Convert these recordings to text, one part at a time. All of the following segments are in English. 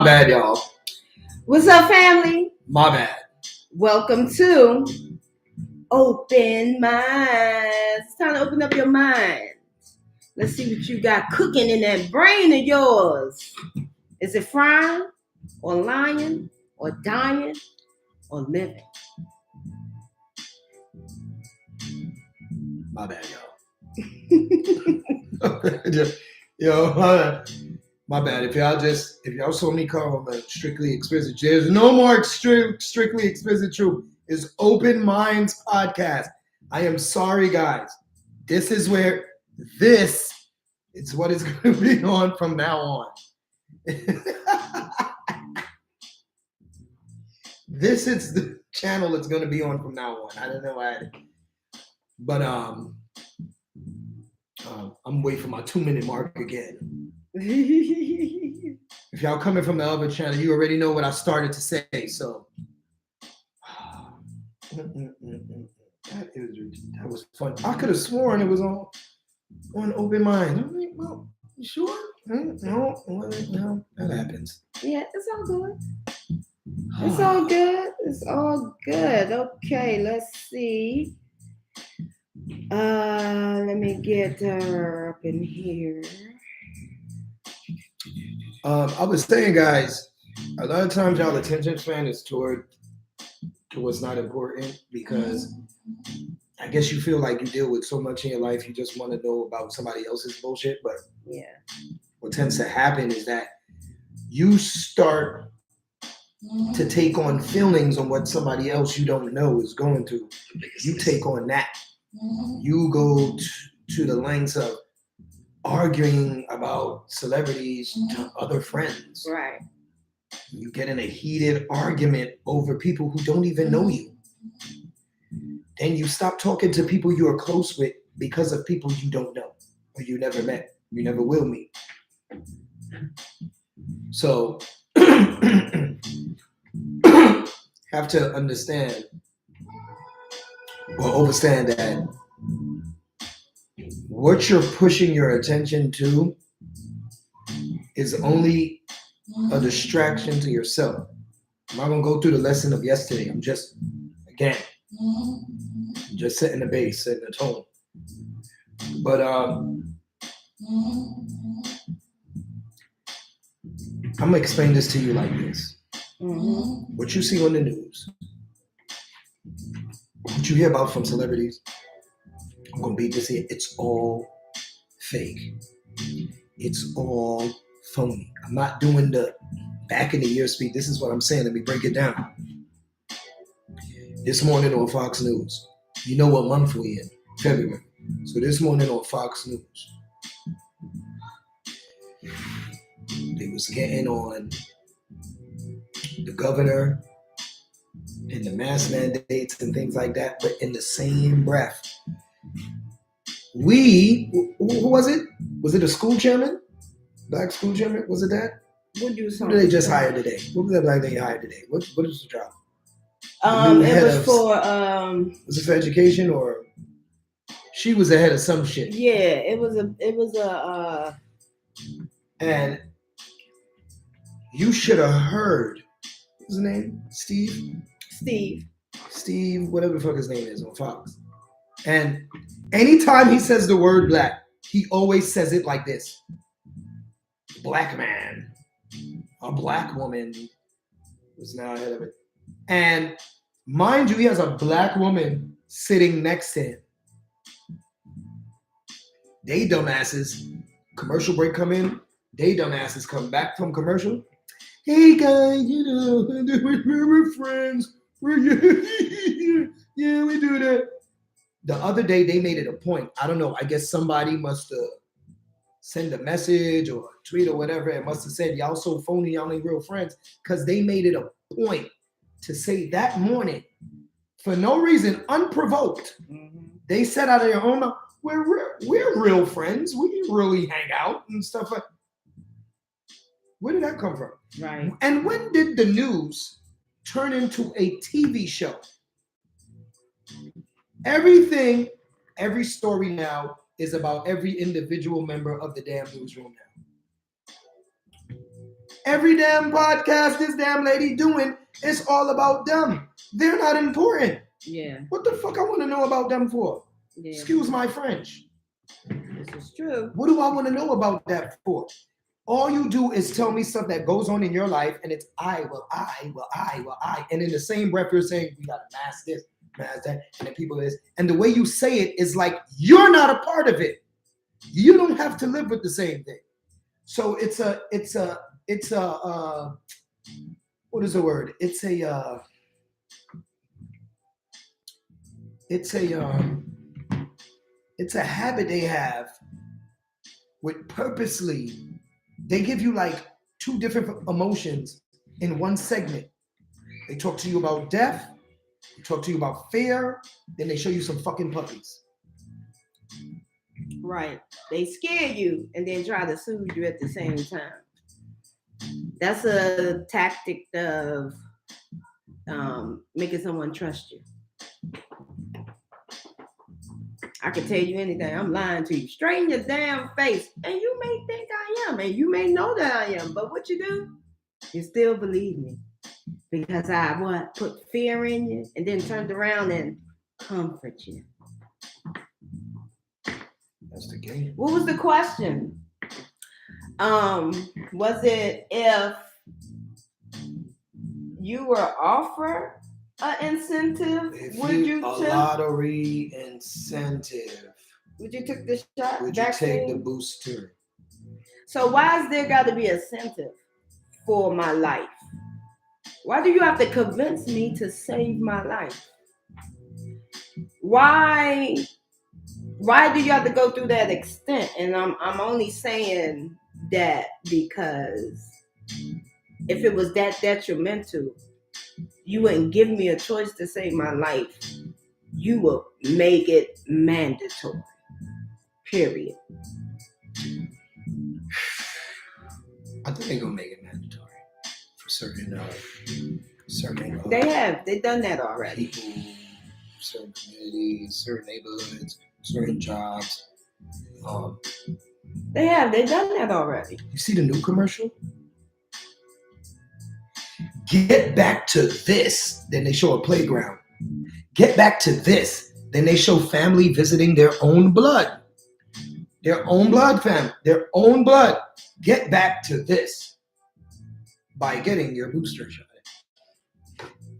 bad, y'all. What's up, family? My bad. Welcome to Open Minds. It's time to open up your mind. Let's see what you got cooking in that brain of yours. Is it frying, or lying, or dying, or living? My bad, y'all. Yo, my bad. If y'all saw me call the Strictly Explicit, there's no more Strictly Explicit Truth. It's Open Minds Podcast. I am sorry, guys. This is what it's going to be on from now on. This is the channel it's going to be on from now on. I don't know why. But I'm waiting for my 2-minute mark again. If y'all coming from the other channel, you already know what I started to say. So that was fun. I could have sworn it was on Open Mind. I'm like, well, you sure? No, that happens. Yeah, it's all good. It's all good. It's all good. Okay, let's see. Let me get her up in here. I was saying, guys, a lot of times y'all attention span is toward what's not important because I guess you feel like you deal with so much in your life, you just want to know about somebody else's bullshit. But yeah, what tends to happen is that you start to take on feelings on what somebody else you don't know is going through. You take on that. You go to the lengths of arguing about celebrities to other friends. Right. You get in a heated argument over people who don't even know you. Then you stop talking to people you are close with because of people you don't know or you never met, you never will meet. So have to understand or understand that what you're pushing your attention to is only a distraction to yourself. I'm not going to go through the lesson of yesterday. I'm just setting the base, setting the tone. But I'm going to explain this to you like this. What you see on the news, what you hear about from celebrities, I'm going to beat this here. It's all fake. It's all phony. I'm not doing the back in the year speed. This is what I'm saying. Let me break it down. This morning on Fox News, you know what month we in? February. So this morning on Fox News, they was getting on the governor and the mask mandates and things like that, but in the same breath, who was it? Was it a school chairman? Black school chairman? Was it that? Who did they just hire today? What was that black lady hired today? What is the job? It was for was it for education or she was the head of some shit? Yeah, it was a and you should have heard what's his name? Steve, whatever the fuck his name is on Fox. And anytime he says the word black, he always says it like this. Black man, a black woman was now ahead of it. And mind you, he has a black woman sitting next to him. They dumbasses, commercial break come in, they dumbasses come back from commercial. Hey guys, we're friends. Yeah, we do that. The other day they made it a point. I don't know. I guess somebody must have sent a message or a tweet or whatever. It must have said, y'all so phony, y'all ain't real friends. Because they made it a point to say that morning, for no reason, unprovoked, they said out of their own mouth, we're real friends. We really hang out and stuff like that. Where did that come from? Right. And when did the news turn into a TV show? Every story now is about every individual member of the damn newsroom now. Every damn podcast this damn lady doing is all about them. They're not important. Yeah. What the fuck I want to know about them for? Yeah. Excuse my French. This is true. What do I want to know about that for? All you do is tell me stuff that goes on in your life, and it's I. And in the same breath, you're saying, we got to mask this, mask that, and then people is. And the way you say it is like, you're not a part of it. You don't have to live with the same thing. So it's a what is the word? It's a habit they have with purposely, they give you like two different emotions in one segment. They talk to you about death, they talk to you about fear, then they show you some fucking puppies. Right. They scare you and then try to soothe you at the same time. That's a tactic of making someone trust you. I can tell you anything. I'm lying to you straight in your damn face. And you may think I am, and you may know that I am. But what you do? You still believe me. Because I put fear in you and then turned around and comfort you. That's the game. What was the question? Was it if you were offered an incentive, would you lottery incentive? Would you take the shot? Would you take the booster? So why is there got to be an incentive for my life? Why do you have to convince me to save my life? Why do you have to go through that extent? And I'm only saying that because if it was that detrimental, you wouldn't give me a choice to save my life. You will make it mandatory. Period. I think they're gonna make it mandatory for certain They've done that already. People, certain communities, certain neighborhoods, certain jobs. They've done that already. You see the new commercial? Get back to this. Then they show a playground. Get back to this. Then they show family visiting their own blood. Their own blood, fam. Their own blood. Get back to this by getting your booster shot.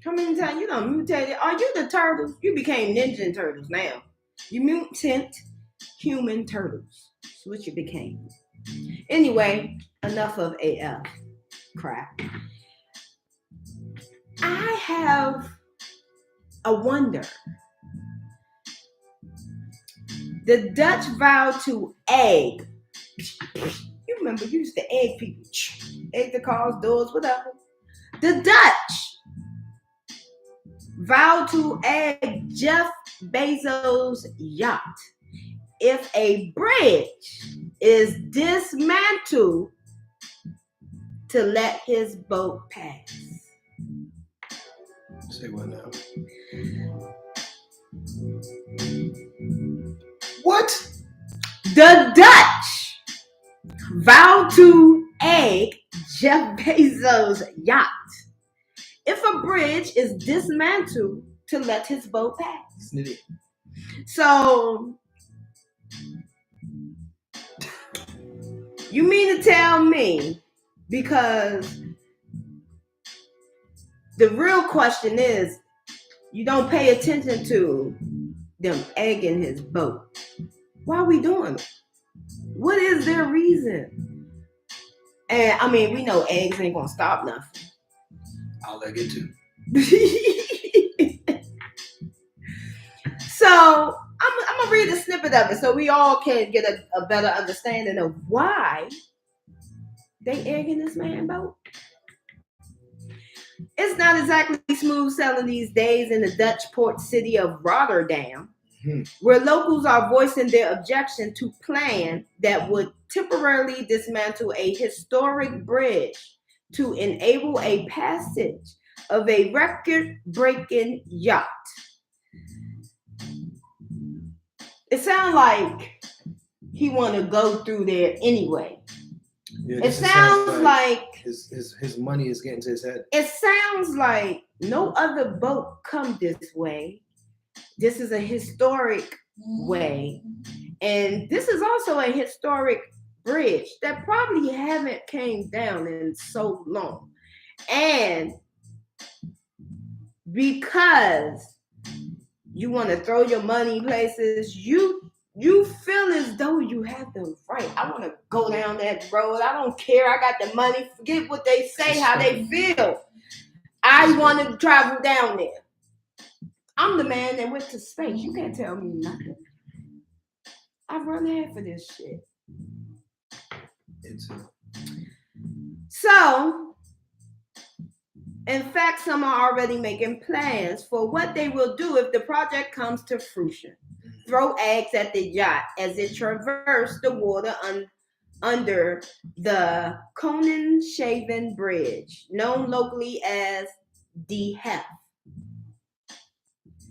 How many times you done mutated? Are you the turtles? You became Ninja Turtles now. You mutant human turtles. That's what you became. Anyway, enough of AF crap. I have a wonder. The Dutch vow to egg. You remember, you used to egg people. Egg the cars, doors, whatever. The Dutch vowed to egg Jeff Bezos' yacht if a bridge is dismantled to let his boat pass. Say what now? What? The Dutch vowed to egg Jeff Bezos' yacht if a bridge is dismantled to let his boat pass. So, you mean to tell me, because the real question is, you don't pay attention to them egging his boat. Why are we doing it? What is their reason? And I mean, we know eggs ain't gonna stop nothing. I'll egg it too. So I'm gonna read a snippet of it so we all can get a better understanding of why they egging this man boat. It's not exactly smooth sailing these days in the Dutch port city of Rotterdam, where locals are voicing their objection to plan that would temporarily dismantle a historic bridge to enable a passage of a record-breaking yacht. It sounds like he want to go through there anyway. Yeah, it sounds like his money is getting to his head. It sounds like no other boat come this way. This is a historic way. And this is also a historic bridge that probably haven't came down in so long. And because you want to throw your money places, you feel as though you have the right. I want to go down that road. I don't care. I got the money. Forget what they say, how they feel. I want to travel down there. I'm the man that went to space. You can't tell me nothing. I run half of this shit. So, in fact, some are already making plans for what they will do if the project comes to fruition. Throw eggs at the yacht as it traversed the water under the Conan-Shaven Bridge, known locally as the Hef.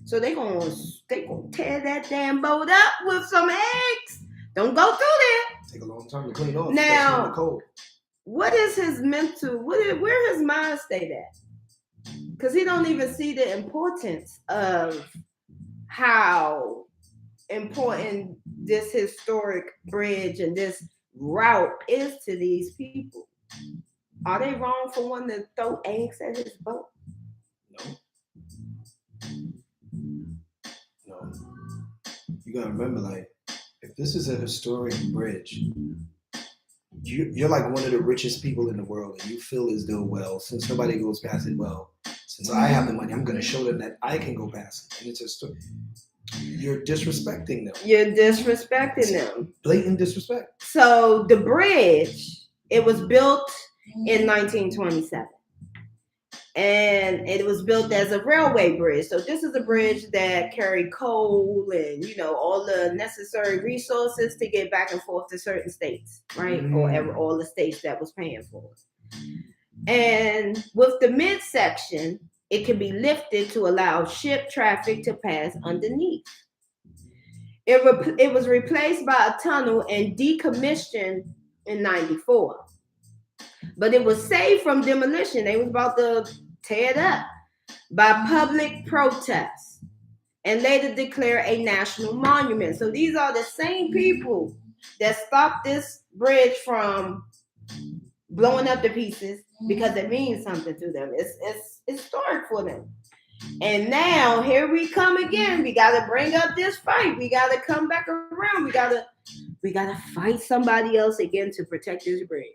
So they gonna tear that damn boat up with some eggs. Don't go through there. Take a long time to clean off. Now, in the cold. What is his mental? Where his mind state at? Because he don't even see the importance of how important this historic bridge and this route is to these people. Are they wrong for wanting to throw eggs at his boat? No. You gotta remember, like, if this is a historic bridge, you're like one of the richest people in the world, and you feel as though, well, since nobody goes past it, well, since I have the money, I'm gonna show them that I can go past it. And it's a story. You're disrespecting them. You're disrespecting them. Blatant disrespect. So the bridge, it was built in 1927. And it was built as a railway bridge. So this is a bridge that carried coal and, all the necessary resources to get back and forth to certain states, right? Or all the states that was paying for it. And with the midsection, it can be lifted to allow ship traffic to pass underneath. It was replaced by a tunnel and decommissioned in 94. But it was saved from demolition. They was about to tear it up by public protests and later declare a national monument. So these are the same people that stopped this bridge from blowing up to pieces because it means something to them. It's historic for them. And now here we come again. We got to bring up this fight. We got to come back around. We got to fight somebody else again to protect this bridge.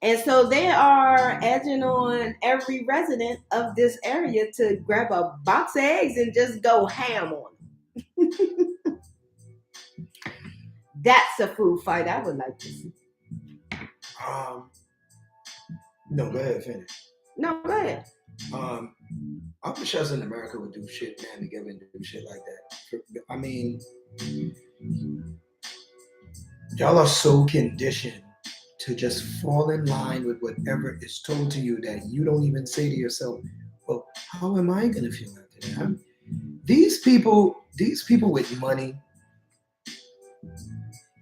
And so they are edging on every resident of this area to grab a box of eggs and just go ham on them. That's a food fight I would like to see. No, go ahead, finish. No, go ahead. I wish us in America would do shit, man, together and do shit like that. I mean, y'all are so conditioned to just fall in line with whatever is told to you that you don't even say to yourself, well, how am I going to feel after that? These people with money,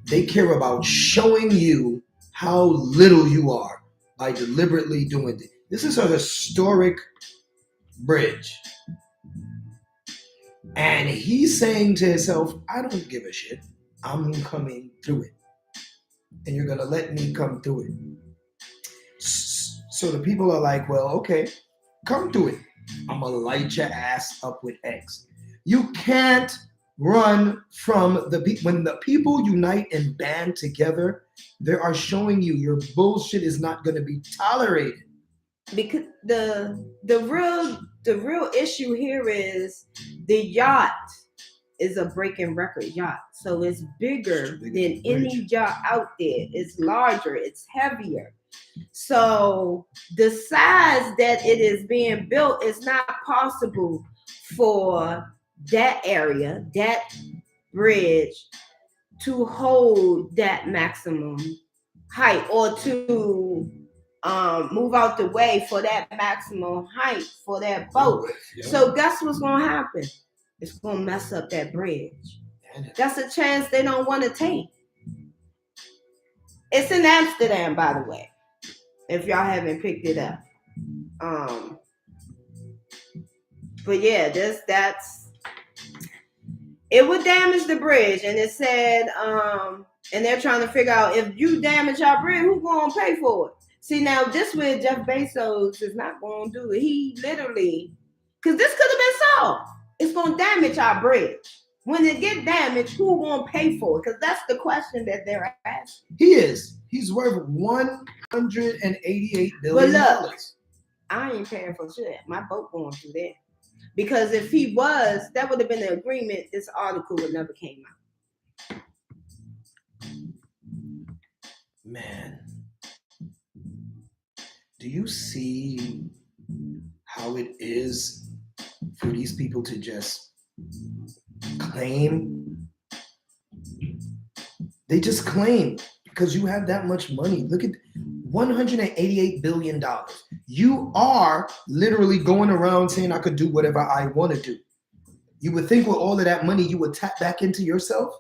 they care about showing you how little you are by deliberately doing it. This is a historic bridge. And he's saying to himself, I don't give a shit. I'm coming through it. And you're going to let me come through it. So the people are like, well, okay, come through it. I'm going to light your ass up with X. You can't run from when the people unite and band together, they are showing you your bullshit is not going to be tolerated. Because the real issue here is the yacht is a breaking record yacht. So it's bigger than any yacht out there. It's larger, it's heavier. So the size that it is being built is not possible for that area, that bridge, to hold that maximum height or to move out the way for that maximum height for that boat. Yeah. So guess what's gonna happen? It's gonna mess up that bridge. That's a chance they don't want to take. It's in Amsterdam, by the way. if y'all haven't picked it up. But yeah, that's it would damage the bridge, and it said, and they're trying to figure out if you damage our bridge, who's gonna pay for it? See, now this way Jeff Bezos is not gonna do it. He literally, because this could have been solved. It's gonna damage our bridge. When it get damaged, who gonna pay for it? Because that's the question that they're asking. He is. He's worth $188 billion. But look, I ain't paying for shit. My boat going through there. Because if he was, that would have been the agreement. This article would never came out. Man, do you see how it is for these people to just claim? They just claim because you have that much money. Look at $188 billion. You are literally going around saying I could do whatever I want to do. You would think with all of that money, you would tap back into yourself.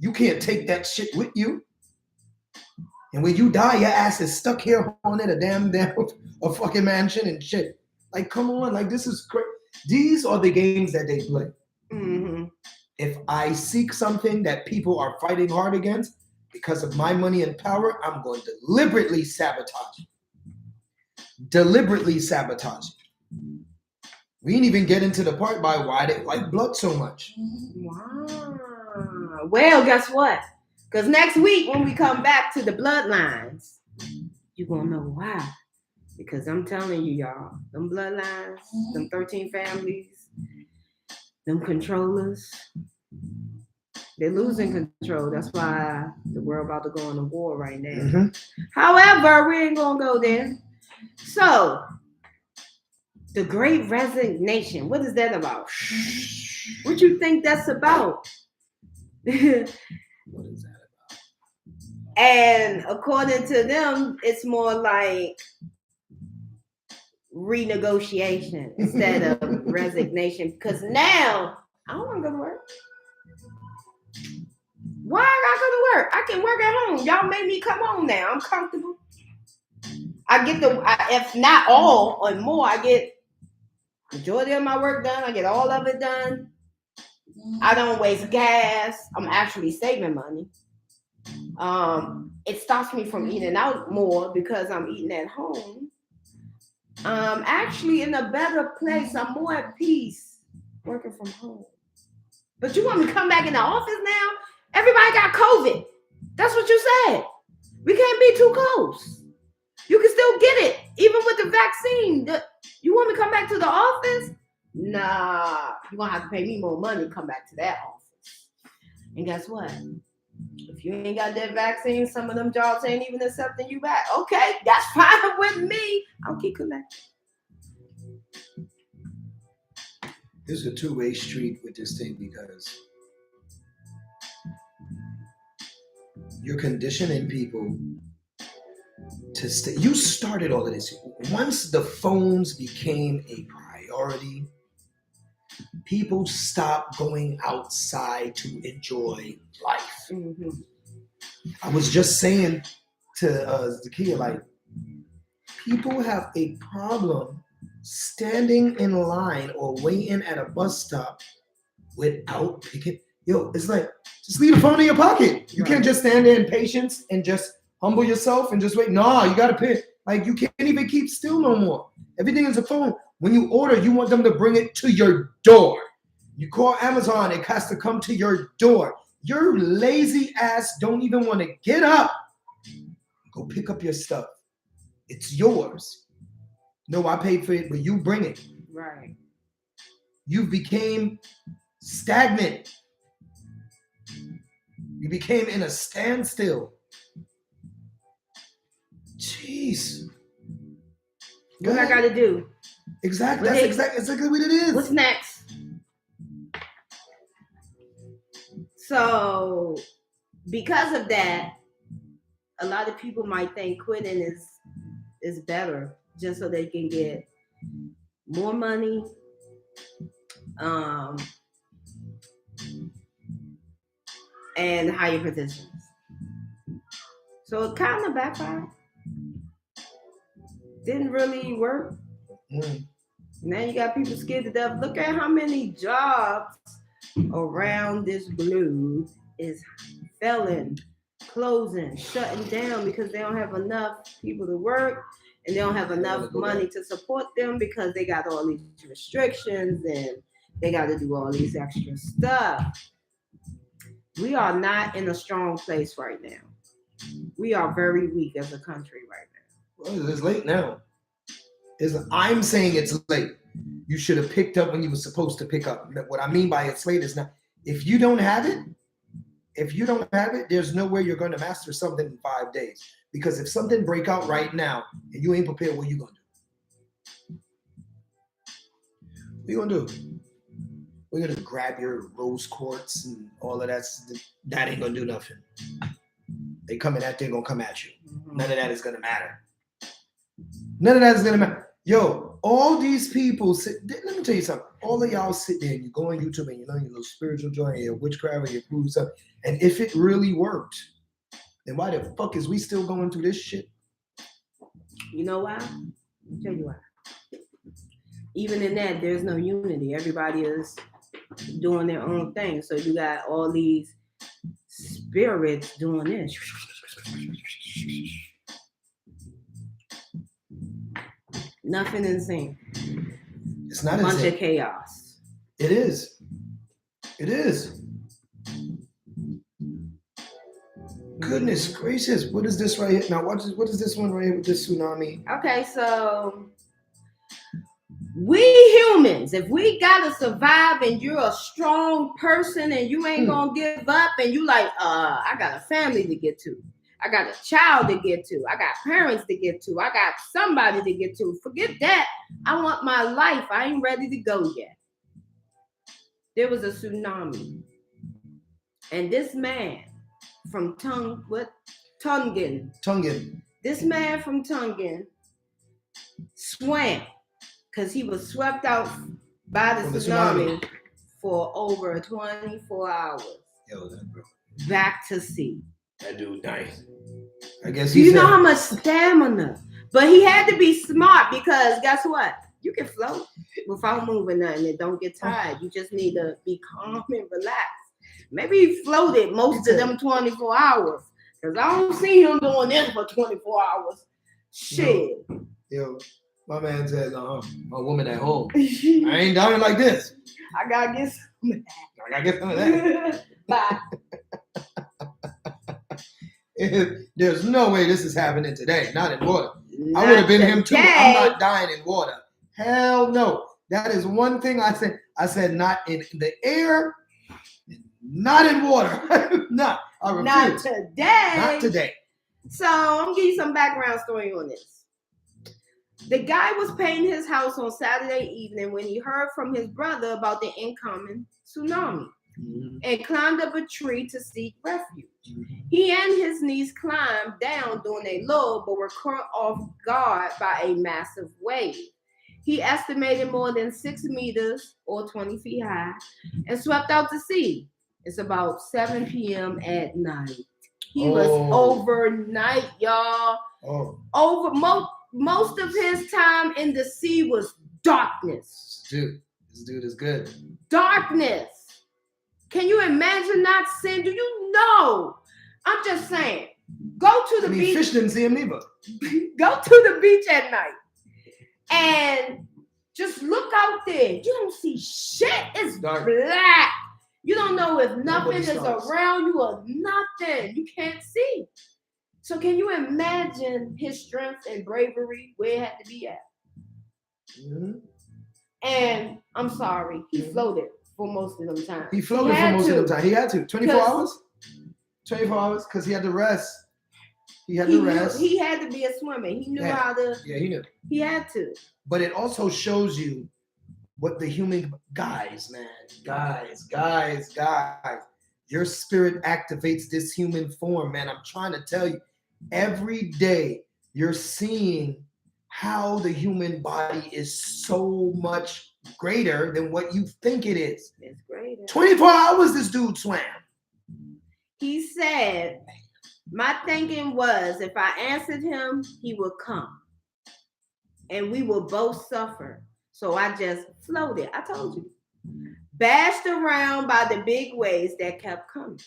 You can't take that shit with you. And when you die, your ass is stuck here haunted a fucking mansion and shit. Like, come on, like this is crazy. These are the games that they play. Mm-hmm. If I seek something that people are fighting hard against because of my money and power, I'm going to deliberately sabotage it. Deliberately sabotage it. We didn't even get into the part by why they like blood so much. Wow. Well, guess what? Because next week when we come back to the bloodlines, you're going to know why. Because I'm telling you, y'all, them bloodlines, them 13 families, them controllers, they're losing control. That's why the world about to go into war right now. Mm-hmm. However, we ain't going to go there. So, the Great Resignation, what is that about? What you think that's about? What is that about? And according to them, it's more like renegotiation instead of resignation. Because now, I don't want to go to work. Why I gotta go to work? I can work at home. Y'all made me come home now. I'm comfortable. I get if not all or more, I get majority of my work done. I get all of it done. I don't waste gas. I'm actually saving money. It stops me from eating out more because I'm eating at home. Actually in a better place. I'm more at peace working from home. But you want me to come back in the office now? Everybody got COVID. That's what you said. We can't be too close. You can still get it, even with the vaccine. You want me to come back to the office? Nah, you're going to have to pay me more money to come back to that office. And guess what? If you ain't got that vaccine, some of them jobs ain't even accepting you back. Okay, that's fine with me. I'll keep connected. This is a two-way street with this thing because you're conditioning people to stay. You started all of this. Once the phones became a priority, people stopped going outside to enjoy life. Mm-hmm. I was just saying to Zakia, like, people have a problem standing in line or waiting at a bus stop without picking. Yo, it's like, just leave the phone in your pocket. You can't just stand there in patience and just humble yourself and just wait. No, you got to pick. Like, you can't even keep still no more. Everything is a phone. When you order, you want them to bring it to your door. You call Amazon, it has to come to your door. Your lazy ass don't even want to get up. Go pick up your stuff. It's yours. No, I paid for it, but you bring it. Right. You became stagnant. You became in a standstill. Jeez. What I got to do? Exactly. That's exactly what it is. What's next? So, because of that, a lot of people might think quitting is better, just so they can get more money, and higher positions. So it kind of backfired. didn't really work. Now you got people scared to death. Look at how many jobs around this globe is failing, closing, shutting down because they don't have enough people to work and they don't have enough money to support them because they got all these restrictions and they got to do all these extra stuff. We are not in a strong place right now. We are very weak as a country right now. Well, it's late now. I'm saying it's late. You should have picked up when you were supposed to pick up. What I mean by it's late is not, if you don't have it, there's no way you're going to master something in 5 days. Because if something break out right now and you ain't prepared, what you going to do? What you going to do? We're going to grab your rose quartz and all of that. That ain't going to do nothing. They coming at, they're going to come at you. None of that is going to matter. None of that is going to matter. Yo, all these people, let me tell you something. All of y'all sit there and you go on YouTube and you learn your little spiritual joy, your witchcraft, and your food stuff. And if it really worked, then why the fuck is we still going through this shit? You know why? Let me tell you why. Even in that, there's no unity. Everybody is doing their own thing. So you got all these spirits doing this. Nothing insane. It's not a bunch insane. Of chaos. It is. It is. Goodness gracious. What is this right here? Now, what is this one right here with this tsunami? Okay, so we humans, if we gotta survive and you're a strong person and you ain't gonna give up and you like, I got a family to get to. I got a child to get to. I got parents to get to. I got somebody to get to. Forget that. I want my life. I ain't ready to go yet. There was a tsunami. And this man from Tongan. This man from Tongan swam because he was swept out by the tsunami for over 24 hours. Yo, that bro. Back to sea. That dude nice. I guess you know how much stamina. But he had to be smart because guess what? You can float without moving nothing and don't get tired. You just need to be calm and relaxed. Maybe he floated most of them 24 hours. Because I don't see him doing this for 24 hours. Shit. Yo, my man says, a woman at home. I ain't dying like this. I gotta get some of that. Bye. There's no way this is happening today. Not in water. I would have been him too. I'm not dying in water. Hell no. That is one thing I said. I said not in the air, not in water. No, I refuse. Not today. Not today. So I'm gonna give you some background story on this. The guy was painting his house on Saturday evening when he heard from his brother about the incoming tsunami. And climbed up a tree to seek refuge. He and his niece climbed down doing a low, but were caught off guard by a massive wave. He estimated more than 6 meters or 20 feet high and swept out to sea. It's about 7 p.m. at night. He was overnight, y'all. Over most of his time in the sea was darkness. This dude is good. Darkness. Can you imagine not seeing? Do you know? I'm just saying. Go to the beach. Fish didn't see him either. Go to the beach at night and just look out there. You don't see shit. It's dark. Black. You don't know if nothing is around you or nothing. You can't see. So can you imagine his strength and bravery where it had to be at? And I'm sorry, he floated for most of them time. He floated for most of the time. He had to. 24 hours? 24 hours because he had to rest. He had to be a swimmer. He knew how to. Yeah, he knew. He had to. But it also shows you what the human guys. Your spirit activates this human form, man. I'm trying to tell you, every day you're seeing how the human body is so much greater than what you think it is. It's greater. 24 hours this dude swam. He said, my thinking was if I answered him, he would come. and we will both suffer. So I just floated. I told you. Bashed around by the big waves that kept coming.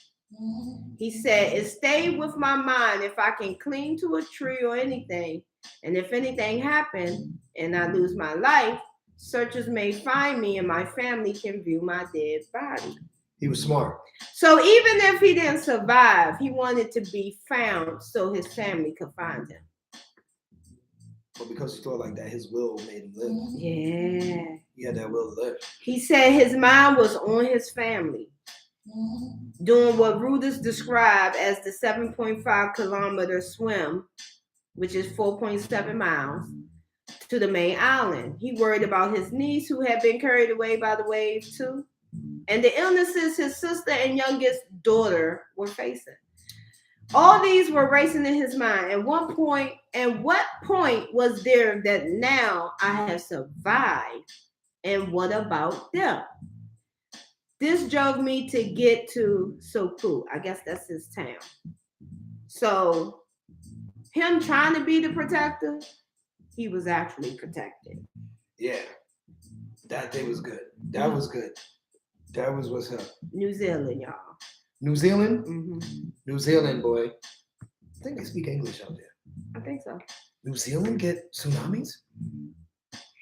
He said, it stayed with my mind if I can cling to a tree or anything. And if anything happened and I lose my life, searchers may find me and my family can view my dead body. He was smart. So even if he didn't survive, he wanted to be found so his family could find him. But because he thought like that, his will made him live. Yeah. He had that will to live. He said his mind was on his family, doing what Reuters described as the 7.5 kilometer swim, which is 4.7 miles, to the main island. He worried about his niece, who had been carried away by the waves too, and the illnesses his sister and youngest daughter were facing. All these were racing in his mind. At what point was there that now I have survived, and what about them? This drove me to get to Soku. I guess that's his town. So him trying to be the protector, he was actually protected. Yeah. That day was good. That was good. That was what's up. New Zealand, y'all. New Zealand? Mm-hmm. New Zealand, boy. I think they speak English out there. I think so. New Zealand get tsunamis?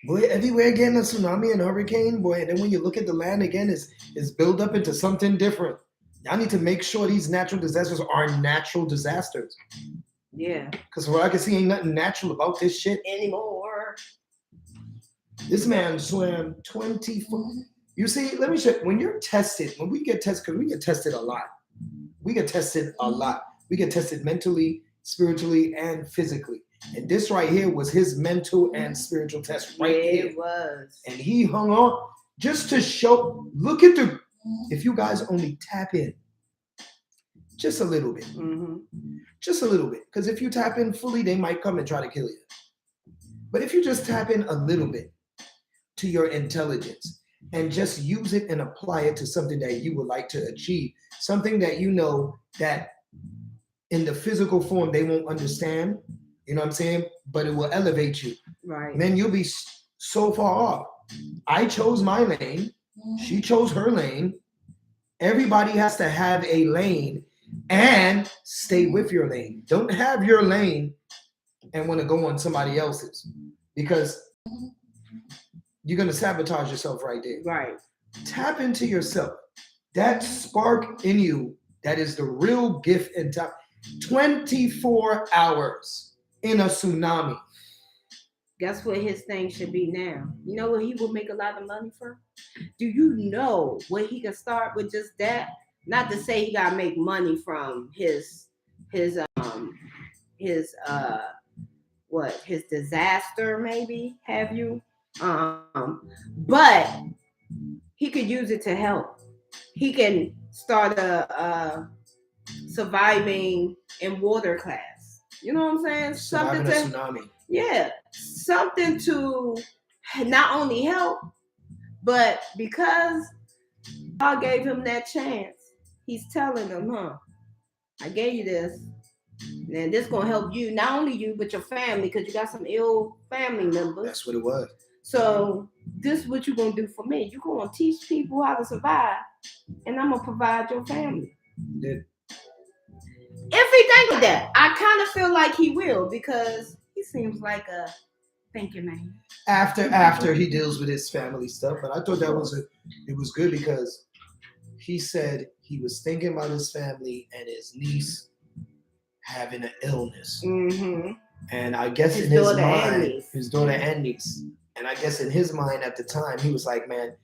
Boy, everywhere getting a tsunami and hurricane, boy. And then when you look at the land again, it's built up into something different. Y'all need to make sure these natural disasters are natural disasters. Yeah. Because from what I can see, ain't nothing natural about this shit Anymore. This man swam 24. You see, let me show you. When you're tested, when we get tested, because we get tested a lot. We get tested a lot. We get tested mentally, spiritually, and physically. And this right here was his mental and spiritual test right here. It was. And he hung on just to show, look at the, if you guys only tap in just a little bit. Mm-hmm. Just a little bit. Because if you tap in fully, they might come and try to kill you. But if you just tap in a little bit to your intelligence and just use it and apply it to something that you would like to achieve, something that you know that in the physical form they won't understand, you know what I'm saying? But it will elevate you. Right. Then you'll be so far off. I chose my lane. She chose her lane. Everybody has to have a lane and stay with your lane. Don't have your lane and want to go on somebody else's, because you're going to sabotage yourself right there. Right. Tap into yourself. That spark in you, that is the real gift and time. 24 hours in a tsunami. Guess what his thing should be now? You know what he will make a lot of money from? Do you know what he can start with just that? Not to say he gotta make money from his disaster, maybe, have you? But he could use it to help. He can start a surviving in water class. You know what I'm saying? Surviving a tsunami. Yeah, something to not only help, but because God gave him that chance, he's telling them, I gave you this, and this gonna help you, not only you, but your family, because you got some ill family members. That's what it was. So this is what you're gonna do for me. You're gonna teach people how to survive, and I'm gonna provide your family. You did. If he think of that, I kind of feel like he will, because he seems like a thinking man. After he deals with his family stuff, but I thought that was it was good, because he said he was thinking about his family and his niece having an illness. Mm-hmm. And I guess in his mind, his daughter and niece. And I guess in his mind at the time, he was like, man,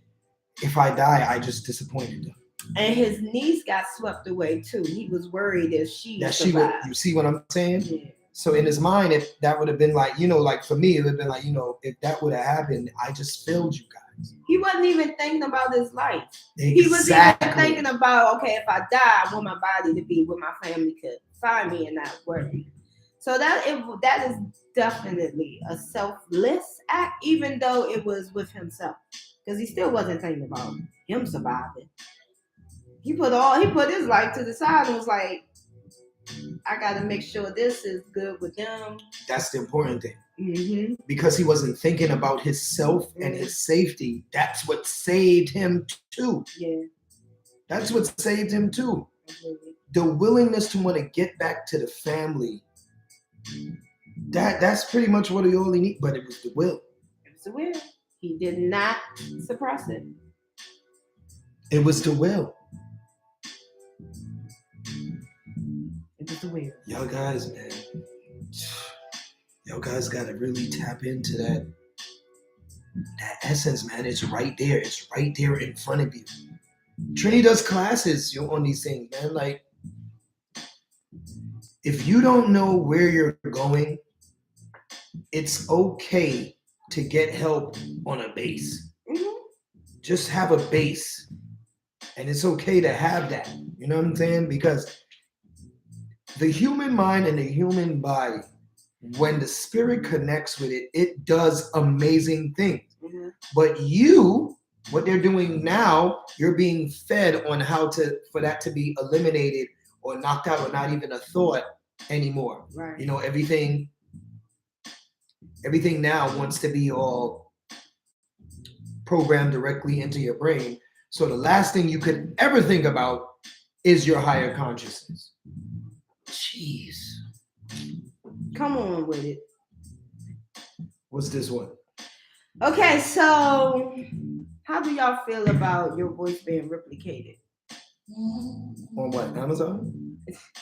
if I die, I just disappointed them. And his niece got swept away too. He was worried if she would. survived. You see what I'm saying? Yeah. So in his mind, if that would have been like, like for me, it would have been like, if that would have happened, I just failed you guys. He wasn't even thinking about his life. Exactly. He was even thinking about, okay, if I die, I want my body to be where my family could find me and not worry. So that is definitely a selfless act, even though it was with himself, because he still wasn't thinking about him surviving. He put his life to the side and was like, I got to make sure this is good with them. That's the important thing. Mm-hmm. Because he wasn't thinking about himself and his safety. That's what saved him too. Yeah. That's what saved him too. Absolutely. The willingness to want to get back to the family. That's pretty much what he only need. But it was the will. It was the will. He did not suppress it. It was the will. It was the will. Y'all guys, man. Y'all guys gotta really tap into that essence, man. It's right there. It's right there in front of you. Trini does classes, on these things, man. Like, if you don't know where you're going, it's okay to get help on a base. Mm-hmm. Just have a base. And it's okay to have that. You know what I'm saying? Because the human mind and the human body, when the spirit connects with it, it does amazing things. Mm-hmm. But what they're doing now, you're being fed on how for that to be eliminated or knocked out or not even a thought anymore. Right. Everything now wants to be all programmed directly into your brain. So the last thing you could ever think about is your higher consciousness. Jeez. Come on with it. What's this one? Okay, so how do y'all feel about your voice being replicated? On what? Amazon?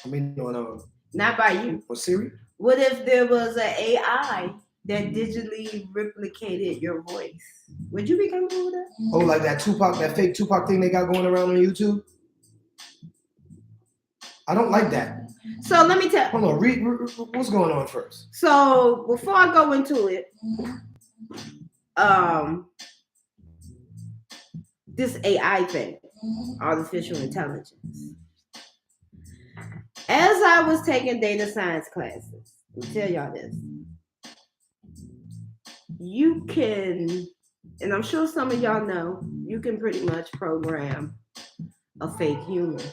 I mean, on not by you. On Siri? What if there was an AI that digitally replicated your voice? Would you be comfortable with that? Oh, like that fake Tupac thing they got going around on YouTube? I don't like that. So let me tell. Hold on, read what's going on first. So before I go into it, this AI thing, artificial intelligence. As I was taking data science classes, let me tell y'all this. You can, and I'm sure some of y'all know, you can pretty much program a fake human.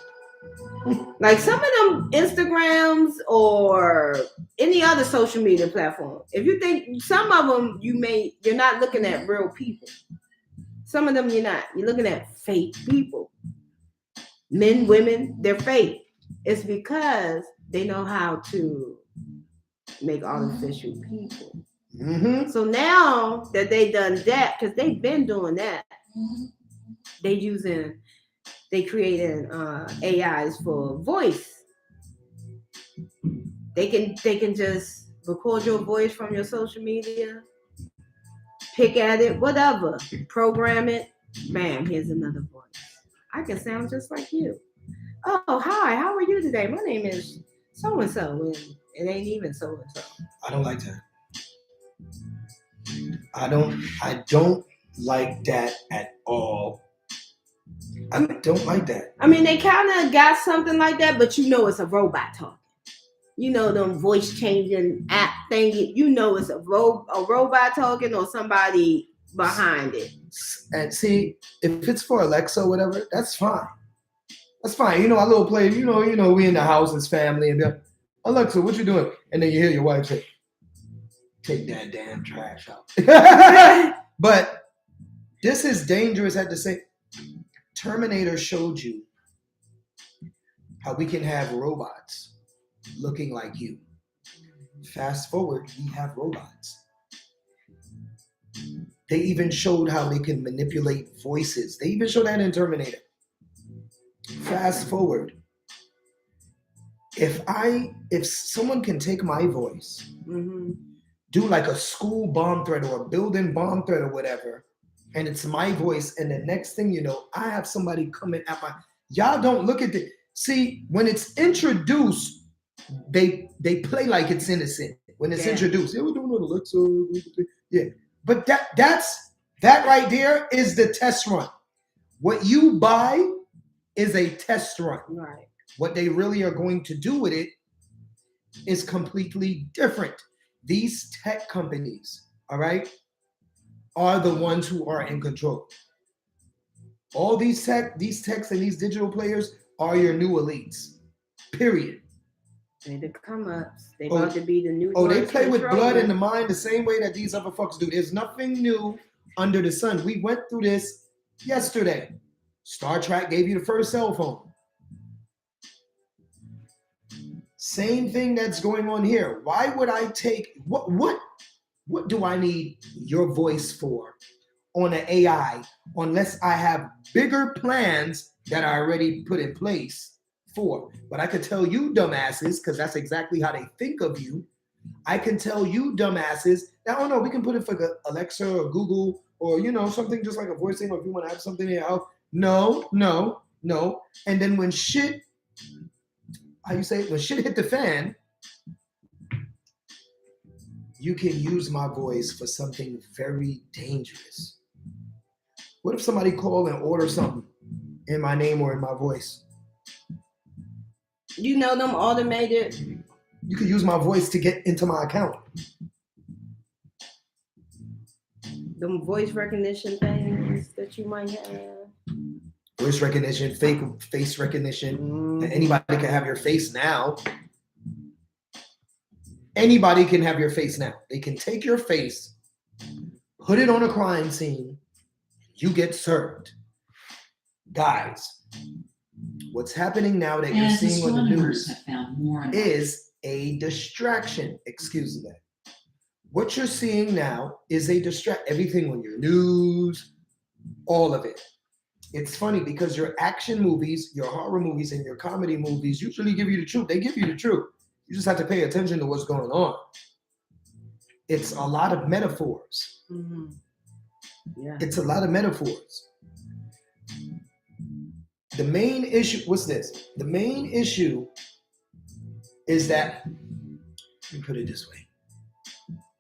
Like some of them Instagrams or any other social media platform. If you think some of them you're not looking at real people. Some of them you're not. You're looking at fake people. Men, women, they're fake. It's because they know how to make artificial people. Mm-hmm. So now that they done that, because they've been doing that, they created AIs for voice. They can just record your voice from your social media, pick at it, whatever, program it. Bam, here's another voice. I can sound just like you. Oh, hi, how are you today? My name is so and so, and it ain't even so and so. I don't like that. I don't like that at all. I don't like that. I mean, they kind of got something like that, but it's a robot talking. Them voice changing app thing. It's a robot talking or somebody behind it. And see, if it's for Alexa or whatever, that's fine. That's fine. Our little play. We in the house as family, and they're, Alexa, what you doing? And then you hear your wife say, "Take that damn trash out." But this is dangerous at the same. Terminator showed you how we can have robots looking like you. Fast forward, we have robots. They even showed how they can manipulate voices. They even showed that in Terminator. Fast forward. If someone can take my voice, do like a school bomb threat or a building bomb threat or whatever, and it's my voice, and the next thing you know, I have somebody coming at y'all don't look at the, see, when it's introduced, they play like it's innocent. When it's introduced, yeah, we're doing it, Alexa. Yeah. But that right there is the test run. What you buy is a test run. Right. What they really are going to do with it is completely different. These tech companies, all right, are the ones who are in control. All these techs and these digital players are your new elites. Period. They the come ups. They Oh, about to be the new. they noise play with blood controllers. in the mind the same way that these other fucks do. There's nothing new under the sun. We went through this yesterday. Star Trek gave you the first cell phone. Same thing that's going on here. Why would I take what do I need your voice for on an AI unless I have bigger plans that I already put in place for? But I could tell you dumbasses, because that's exactly how they think of you. I can tell you dumbasses that, oh no, we can put it for Alexa or Google or, something just like a voice thing, or if you want to have something else. No. And then when shit, when shit hit the fan, you can use my voice for something very dangerous. What if somebody called and ordered something in my name or in my voice? You know them automated. You could use my voice to get into my account. Them voice recognition things that you might have. Voice recognition, fake face recognition. Anybody can have your face now. Anybody can have your face now. They can take your face, put it on a crime scene, you get served. Guys, what's happening now that you're seeing on the news is a distraction. Excuse me. What you're seeing now is a distraction. Everything on your news, all of it. It's funny because your action movies, your horror movies, and your comedy movies usually give you the truth. They give you the truth. You just have to pay attention to what's going on. It's a lot of metaphors. Mm-hmm. Yeah. It's a lot of metaphors. The main issue, what's this? The main issue is that, let me put it this way.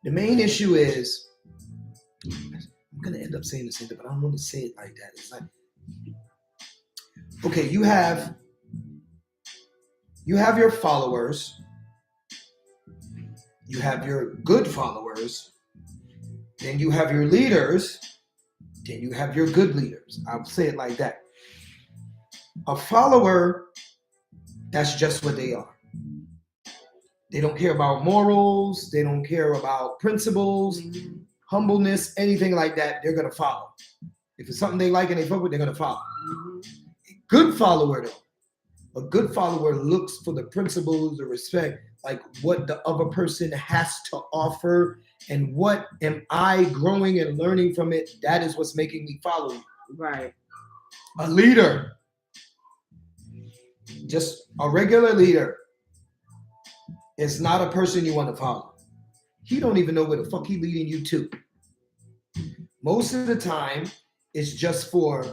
The main issue is, I'm going to end up saying the same thing, but I don't want to say it like that. It's like, okay, you have your followers, you have your good followers, then you have your leaders, then you have your good leaders. I'll say it like that. A follower, that's just what they are. They don't care about morals, they don't care about principles, humbleness, anything like that. They're going to follow. If it's something they like and they fuck with, they're going to follow. A good follower, though, a good follower looks for the principles, the respect, like what the other person has to offer and what am I growing and learning from it. That is what's making me follow you. Right. A leader, just a regular leader, is not a person you want to follow. He don't even know where the fuck he leading you to. Most of the time, it's just for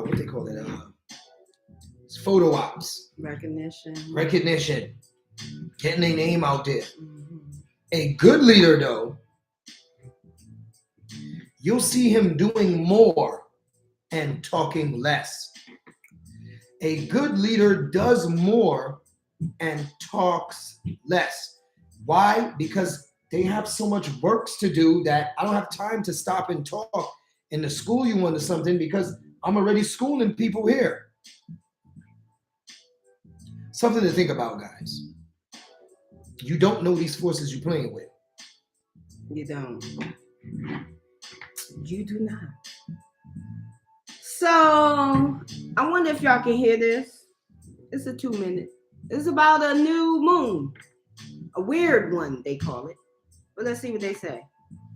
what they call it, it's photo ops, recognition, getting their name out there. A good leader, though, you'll see him doing more and talking less. A good leader does more and talks less. Why? Because they have so much work to do that I don't have time to stop and talk and to school you into something because I'm already schooling people here. Something to think about, guys. You don't know these forces you're playing with. You don't. You do not. So, I wonder if y'all can hear this. It's a 2-minute. It's about a new moon. A weird one, they call it. But let's see what they say.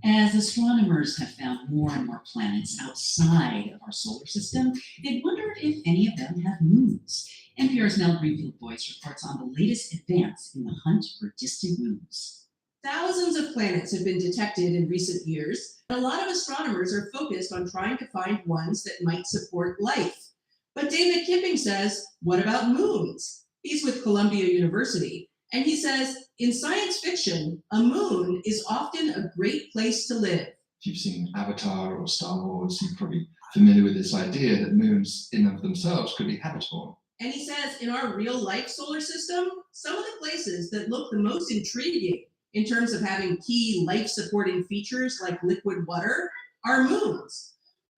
As astronomers have found more and more planets outside of our solar system, they wondered if any of them have moons. NPR's Nell Greenfield-Boyce reports on the latest advance in the hunt for distant moons. Thousands of planets have been detected in recent years, and a lot of astronomers are focused on trying to find ones that might support life. But David Kipping says, what about moons? He's with Columbia University, and he says, in science fiction, a moon is often a great place to live. If you've seen Avatar or Star Wars, you're probably familiar with this idea that moons in and of themselves could be habitable. And he says, in our real-life solar system, some of the places that look the most intriguing in terms of having key life-supporting features like liquid water are moons.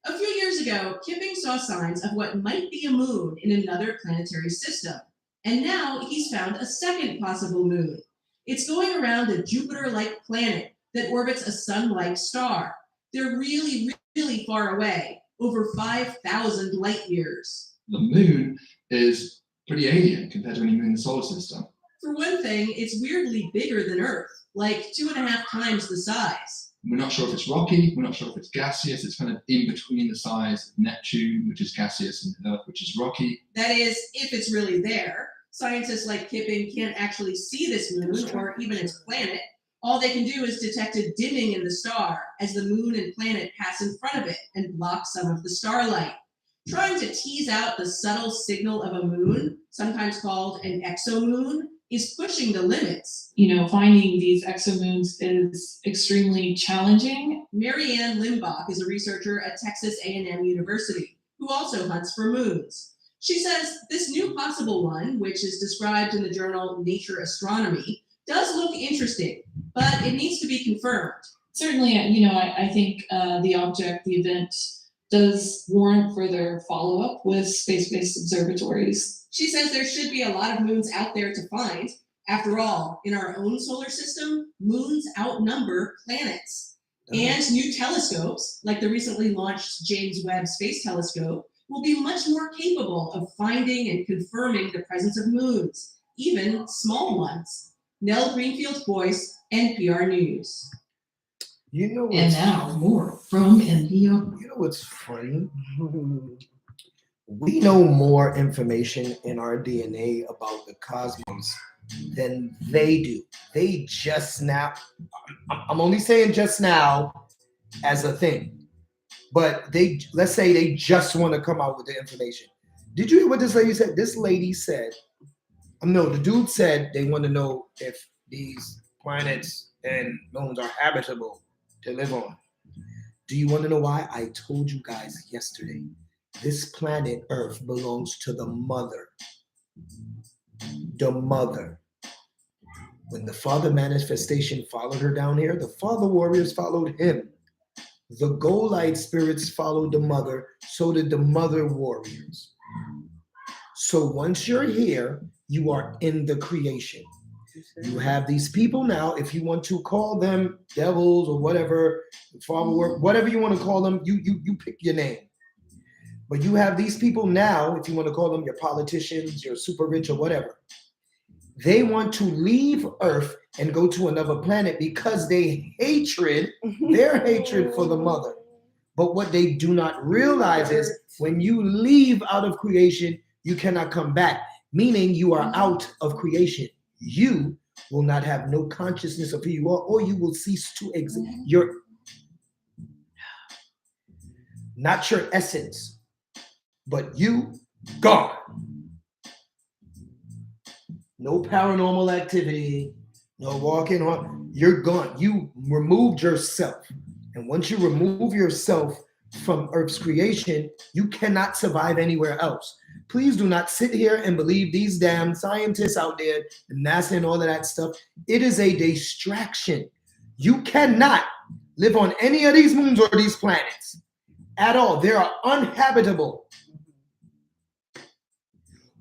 A few years ago, Kipping saw signs of what might be a moon in another planetary system. And now he's found a second possible moon. It's going around a Jupiter-like planet that orbits a sun-like star. They're really, really far away, over 5,000 light years. The moon is pretty alien compared to any moon in the solar system. For one thing, it's weirdly bigger than Earth, like 2.5 times the size. We're not sure if it's rocky, we're not sure if it's gaseous, it's kind of in between the size of Neptune, which is gaseous, and Earth, which is rocky. That is, if it's really there. Scientists like Kipping can't actually see this moon or even its planet. All they can do is detect a dimming in the star as the moon and planet pass in front of it and block some of the starlight. Trying to tease out the subtle signal of a moon, sometimes called an exomoon, is pushing the limits. Finding these exomoons is extremely challenging. Marianne Limbach is a researcher at Texas A&M University who also hunts for moons. She says this new possible one, which is described in the journal Nature Astronomy, does look interesting, but it needs to be confirmed. Certainly, I think the event does warrant further follow-up with space-based observatories. She says there should be a lot of moons out there to find. After all, in our own solar system, moons outnumber planets. And new telescopes, like the recently launched James Webb Space Telescope, will be much more capable of finding and confirming the presence of moons, even small ones. Nell Greenfield-Boyce, NPR News. And now more from NPR. You know what's funny? We know more information in our DNA about the cosmos than they do. They just now, I'm only saying just now as a thing, but let's say they just want to come out with the information. Did you hear what this lady said? This lady said, no, the dude said they want to know if these planets and moons are habitable to live on. Do you want to know why? I told you guys yesterday. This planet Earth belongs to the mother. The mother. When the father manifestation followed her down here, the father warriors followed him. The Golite spirits followed the mother, so did the mother warriors. So once you're here, you are in the creation. You have these people now, if you want to call them devils or whatever, whatever you want to call them, you pick your name. But you have these people now, if you want to call them your politicians, your super rich or whatever. They want to leave Earth and go to another planet because their hatred for the mother. But what they do not realize is when you leave out of creation, you cannot come back, meaning you are out of creation. You will not have no consciousness of who you are, or you will cease to exist. You're not your essence. But you, gone. No paranormal activity, no walking on, you're gone. You removed yourself. And once you remove yourself from Earth's creation, you cannot survive anywhere else. Please do not sit here and believe these damn scientists out there, NASA and all of that stuff. It is a distraction. You cannot live on any of these moons or these planets at all. They are uninhabitable.